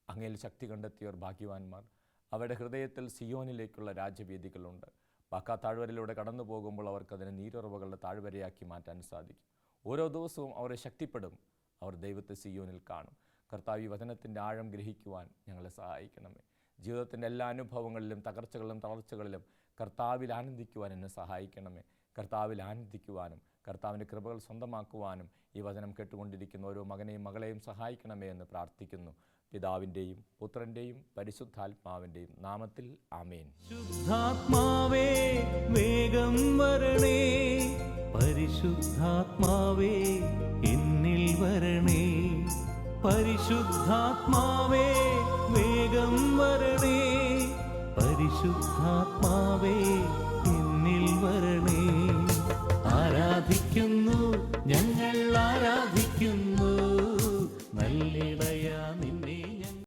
അങ്ങയിൽ ശക്തി കണ്ടെത്തിയവർ ഭാഗ്യവാന്മാർ. അവരുടെ ഹൃദയത്തിൽ സിയോനിലേക്കുള്ള രാജ്യവേദികളുണ്ട്. ബാക്കാ താഴ്വരയിലൂടെ കടന്നു പോകുമ്പോൾ അവർക്കതിനെ നീരുറവുകളുടെ താഴ്വരയാക്കി മാറ്റാൻ സാധിക്കും. ഓരോ ദിവസവും അവരെ ശക്തിപ്പെടും. അവർ ദൈവത്തെ സിയോനിൽ കാണും. കർത്താവ്, ഈ വചനത്തിൻ്റെ ആഴം ഗ്രഹിക്കുവാൻ ഞങ്ങളെ സഹായിക്കണമേ. ജീവിതത്തിൻ്റെ എല്ലാ അനുഭവങ്ങളിലും, തകർച്ചകളിലും തളർച്ചകളിലും കർത്താവിൽ ആനന്ദിക്കുവാൻ എന്നെ സഹായിക്കണമേ. കർത്താവിൽ ആനന്ദിക്കുവാനും കർത്താവിൻ്റെ കൃപകൾ സ്വന്തമാക്കുവാനും ഈ വചനം കേട്ടുകൊണ്ടിരിക്കുന്ന ഓരോ മകനെയും മകളെയും സഹായിക്കണമേ എന്ന് പ്രാർത്ഥിക്കുന്നു. പിതാവിൻ്റെയും പുത്രൻ്റെയും പരിശുദ്ധാത്മാവിൻ്റെയും നാമത്തിൽ ആമേൻ. ശുദ്ധാത്മാവേ വേഗം വരണേ, പരിശുദ്ധാത്മാവേ എന്നിൽ വരണേ. പരിശുദ്ധാത്മാവേ വേഗം വരണേ, പരിശുദ്ധാത്മാവേ എന്നിൽ വരണേ. ആരാധിക്കുന്നു ഞങ്ങൾ, ആരാധിക്കുന്നു